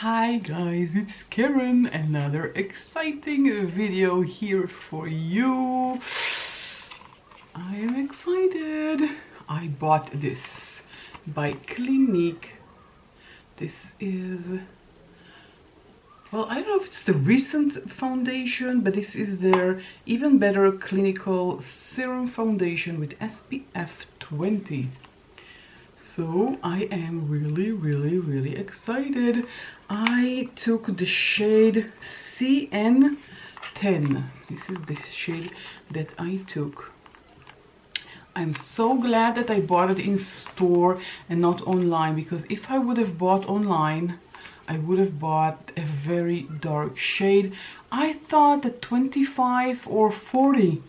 Hi guys, it's Karen. Another exciting video here for you. I am excited. I bought this by Clinique. This is, well, I don't know if it's the recent foundation, but this is their even better clinical serum foundation with SPF 20. So I am really excited. I took the shade CN10. This is the shade that I took. I'm so glad that I bought it in store and not online, because if I would have bought online, I would have bought a very dark shade. I thought that 25 or 40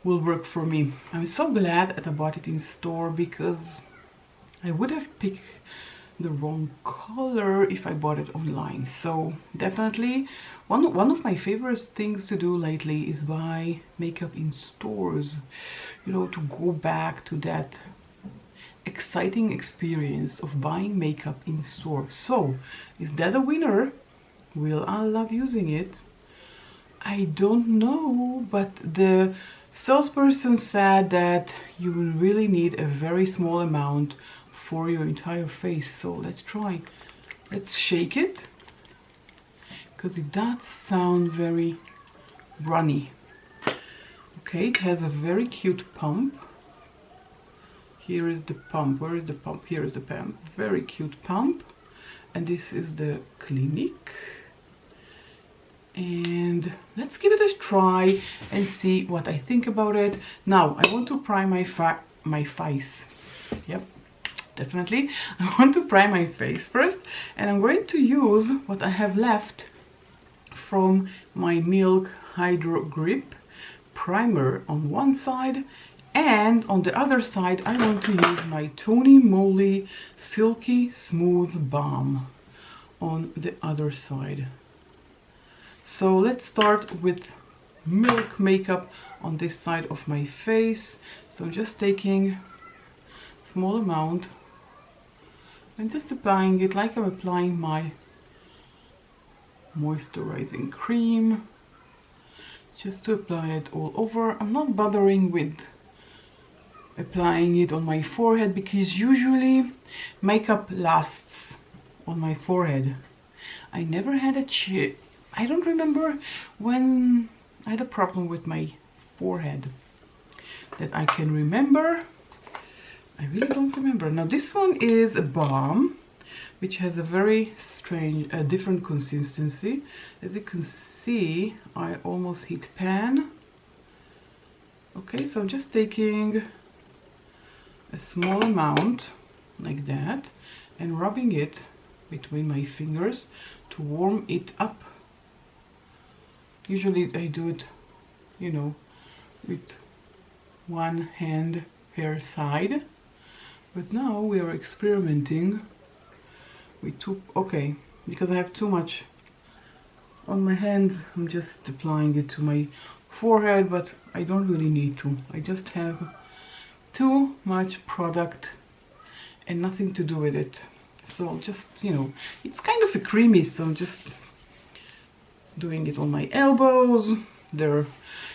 will work for me. I'm so glad that I bought it in store, because I would have picked the wrong color if I bought it online. So definitely one of my favorite things to do lately is buy makeup in stores, you know, to go back to that exciting experience of buying makeup in store. So is that a winner? Will I love using it? I don't know, but the salesperson said that you will really need a very small amount for your entire face. So let's try. Let's shake it, because it does sound very runny. Okay, it has a very cute pump. Here is the pump. Where is the pump? Here is the pump. Very cute pump. And this is the Clinique. And let's give it a try and see what I think about it. Now I want to prime my face. Yep, definitely. I want to prime my face first, and I'm going to use what I have left from my Milk Hydro Grip primer on one side, and on the other side I want to use my Tony Moly Silky Smooth Balm on the other side. So let's start with Milk makeup on this side of my face. So just taking a small amount and just applying it like I'm applying my moisturizing cream, just to apply it all over. I'm not bothering with applying it on my forehead, because usually makeup lasts on my forehead. I never had I don't remember when I had a problem with my forehead that I can remember. I really don't remember. Now this one is a balm which has a very strange, different consistency. As you can see, I almost hit pan. Okay, so I'm just taking a small amount like that and rubbing it between my fingers to warm it up. Usually I do it, you know, with one hand per side, but now we are experimenting with two. Okay, because I have too much on my hands, I'm just applying it to my forehead, but I don't really need to. I just have too much product and nothing to do with it. So just, you know, it's kind of a creamy, so I'm just doing it on my elbows. They're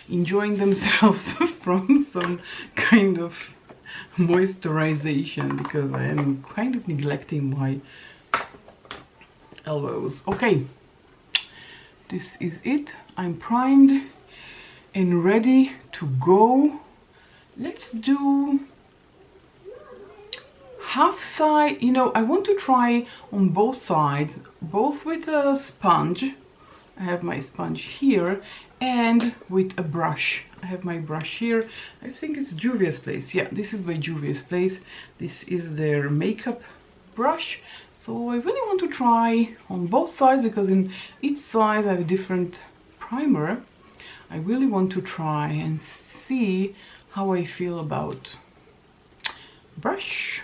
enjoying themselves from some kind of moisturization, because I am kind of neglecting my elbows. Okay, this is it. I'm primed and ready to go. Let's do half side. You know, I want to try on both sides, both with a sponge. I have my sponge here, and with a brush. I have my brush here. I think it's Juvia's Place. Yeah, this is by Juvia's Place. This is their makeup brush. So I really want to try on both sides, because in each side I have a different primer. I really want to try and see how I feel about brush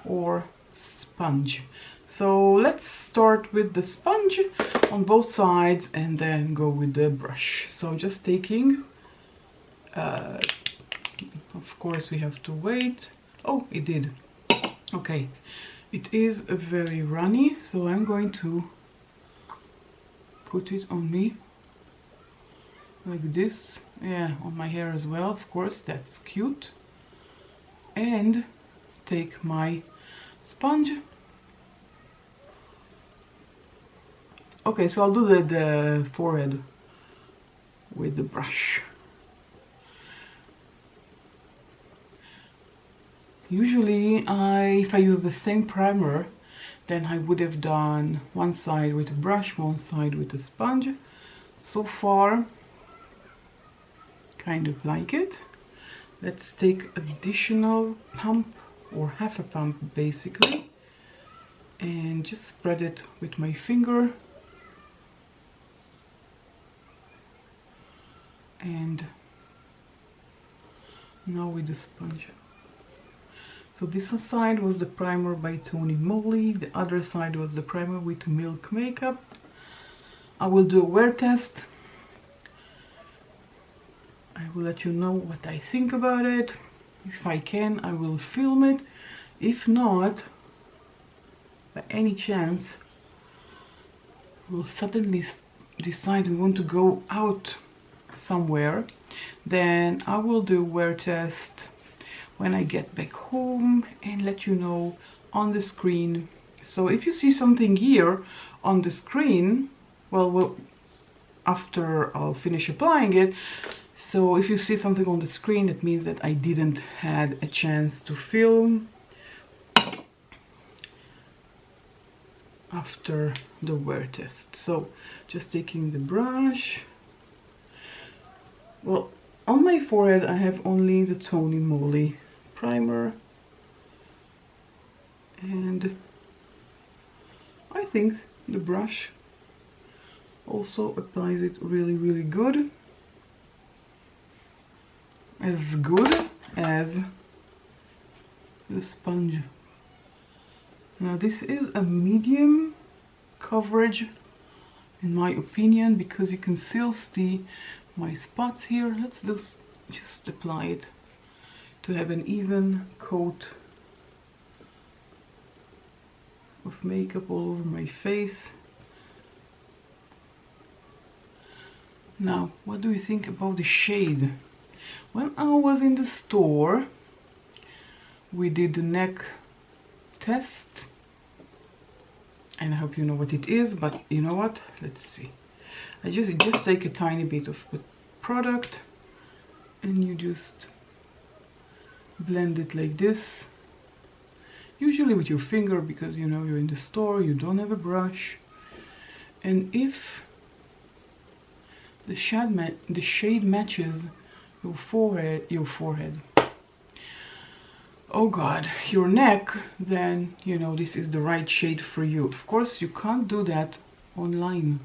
or sponge. So let's start with the sponge on both sides and then go with the brush. So I'm just taking, of course we have to wait. Oh, it did. Okay, it is very runny, so I'm going to put it on me like this. Yeah, on my hair as well, of course, that's cute. And take my sponge. Okay, so I'll do the forehead with the brush. Usually if I use the same primer, then I would have done one side with a brush, one side with a sponge. So far, kind of like it. Let's take additional pump, or half a pump basically, and just spread it with my finger. And now with the sponge. So this side was the primer by Tony Moly, the other side was the primer with Milk Makeup. I will do a wear test. I will let you know what I think about it. If I can, I will film it. If not, by any chance, we'll suddenly decide we want to go out somewhere, then I will do a wear test when I get back home and let you know on the screen. So if you see something here on the screen, well, after I'll finish applying it, so if you see something on the screen, that means that I didn't had a chance to film after the wear test. So just taking the brush. Well, on my forehead I have only the Tony Moly primer, and I think the brush also applies it really good. As good as the sponge. Now this is a medium coverage in my opinion, because you can still see my spots here. Let's just apply it to have an even coat of makeup all over my face. Now, what do you think about the shade? When I was in the store, we did the neck test, and I hope you know what it is, but you know what? Let's see. I just take a tiny bit of the product and you just blend it like this, usually with your finger, because you know you're in the store, you don't have a brush. And if the shade matches your forehead, oh god, your neck, then you know this is the right shade for you. Of course, you can't do that online.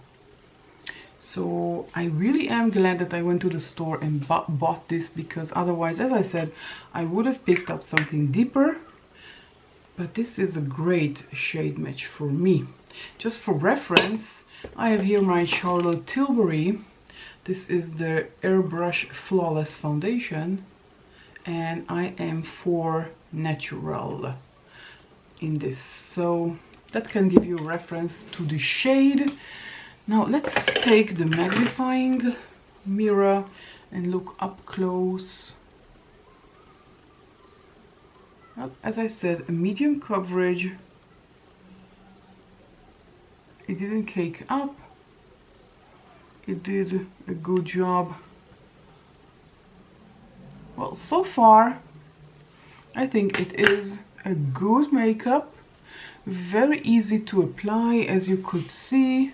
So I really am glad that I went to the store and bought this, because otherwise, as I said, I would have picked up something deeper. But this is a great shade match for me. Just for reference, I have here my Charlotte Tilbury. This is the Airbrush Flawless Foundation, and I am for natural in this. So that can give you a reference to the shade. Now let's take the magnifying mirror and look up close. Well, as I said, a medium coverage. It didn't cake up. It did a good job. Well, so far, I think it is a good makeup. Very easy to apply, as you could see.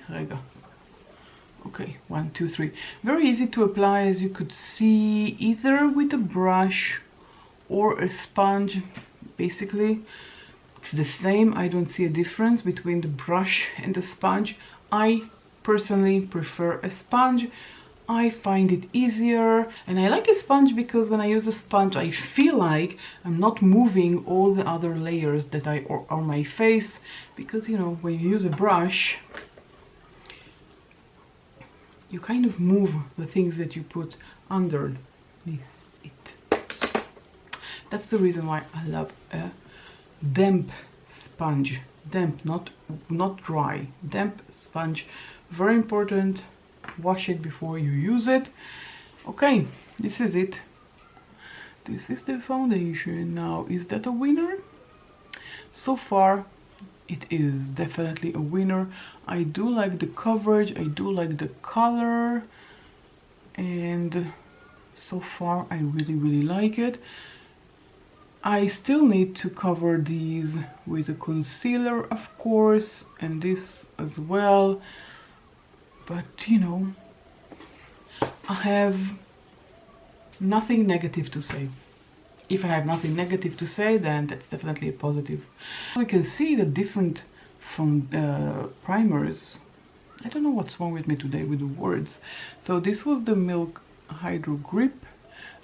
Okay, 1, 2, 3. Very easy to apply, as you could see, either with a brush or a sponge. Basically, it's the same. I don't see a difference between the brush and the sponge. I personally prefer a sponge. I find it easier, and I like a sponge because when I use a sponge I feel like I'm not moving all the other layers that are on my face, because you know, when you use a brush you kind of move the things that you put underneath it. That's the reason why I love a damp sponge. Damp, not dry. Damp sponge, very important. Wash it before you use it. Okay, this is it. This is the foundation. Now, is that a winner? So far, it is definitely a winner. I do like the coverage, I do like the color, and so far I really like it. I still need to cover these with a concealer, of course, and this as well, but you know, I have nothing negative to say. If I have nothing negative to say, then that's definitely a positive. We can see the different from primers. I don't know what's wrong with me today with the words. So this was the Milk Hydro Grip.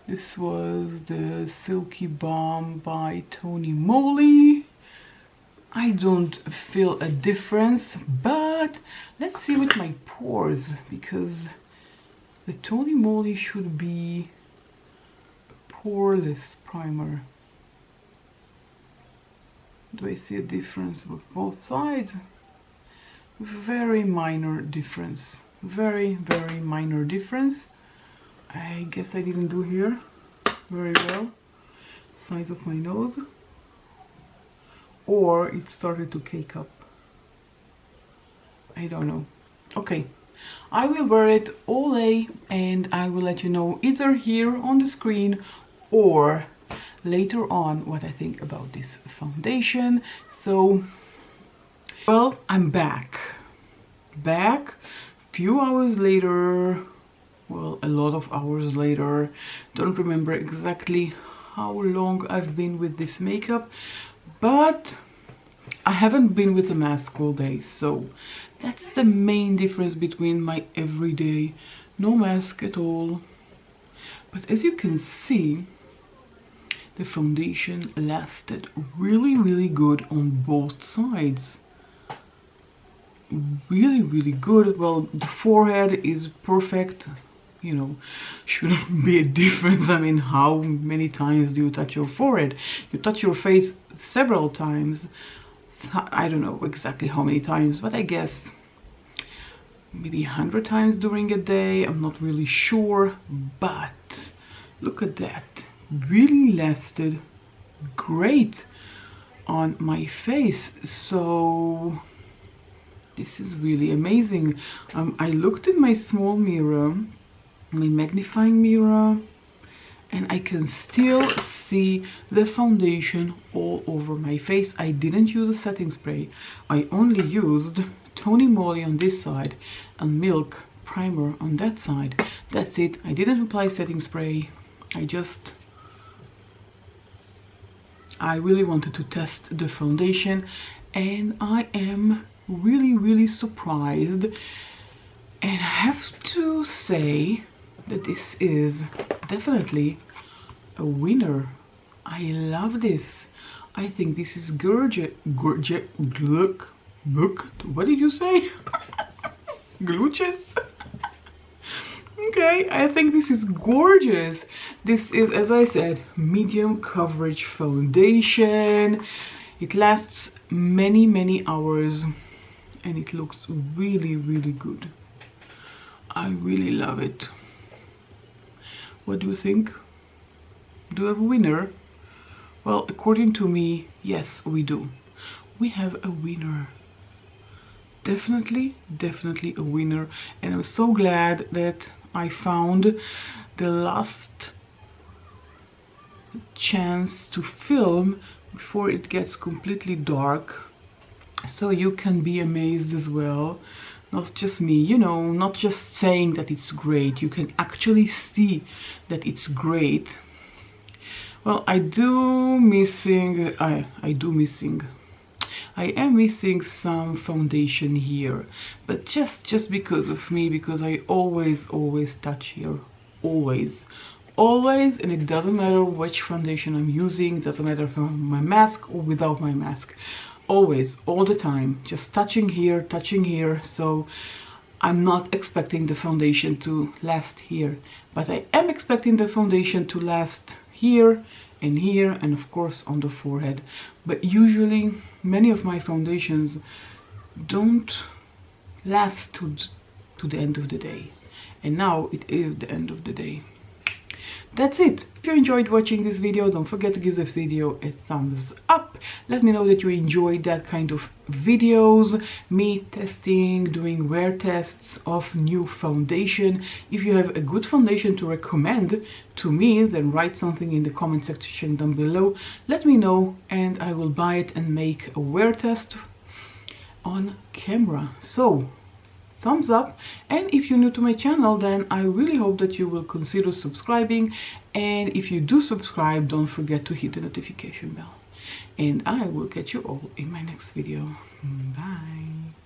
This was the Silky Balm by Tony Moly. I don't feel a difference, but let's see with my pores, because the Tony Moly should be poreless primer. Do I see a difference with both sides? Very minor difference. Very minor difference. I guess I didn't do here very well. Sides of my nose. Or it started to cake up. I don't know. Okay. I will wear it all day and I will let you know either here on the screen or later on what I think about this foundation. So, well, I'm back. Few hours later, well, a lot of hours later. Don't remember exactly how long I've been with this makeup, but I haven't been with a mask all day, so that's the main difference between my everyday no mask at all. But as you can see, the foundation lasted really good on both sides. Really good. Well, the forehead is perfect, you know, shouldn't be a difference. I mean, how many times do you touch your forehead? You touch your face several times. I don't know exactly how many times, but I guess maybe 100 times during a day. I'm not really sure, but look at that. Really lasted great on my face. So this is really amazing. I looked in my small mirror, my magnifying mirror, and I can still see the foundation all over my face. I didn't use a setting spray. I only used Tony Moly on this side and Milk primer on that side. That's it. I didn't apply setting spray. I really wanted to test the foundation, and I am really surprised, and I have to say that this is definitely a winner. I love this. I think this is gorgeous. Look, what did you say? Glitches. Okay, I think this is gorgeous. This is, as I said, medium coverage foundation. It lasts many hours and it looks really good. I really love it. What do you think? Do we have a winner? Well, according to me, yes, we do. We have a winner. Definitely a winner, and I'm so glad that I found the last chance to film before it gets completely dark, so you can be amazed as well. Not just me, you know, not just saying that it's great. You can actually see that it's great. Well, I am missing some foundation here, but just because of me, because I always touch here, always, and it doesn't matter which foundation I'm using. It doesn't matter if I'm on my mask or without my mask. Always, all the time, just touching here. So I'm not expecting the foundation to last here, but I am expecting the foundation to last here, and of course on the forehead. But usually many of my foundations don't last to the end of the day. And now it is the end of the day. That's it. If you enjoyed watching this video, don't forget to give this video a thumbs up. Let me know that you enjoyed that kind of videos, me testing, doing wear tests of new foundation. If you have a good foundation to recommend to me, then write something in the comment section down below. Let me know and I will buy it and make a wear test on camera. So thumbs up, and if you're new to my channel, then I really hope that you will consider subscribing, and if you do subscribe, don't forget to hit the notification bell, and I will catch you all in my next video. Bye.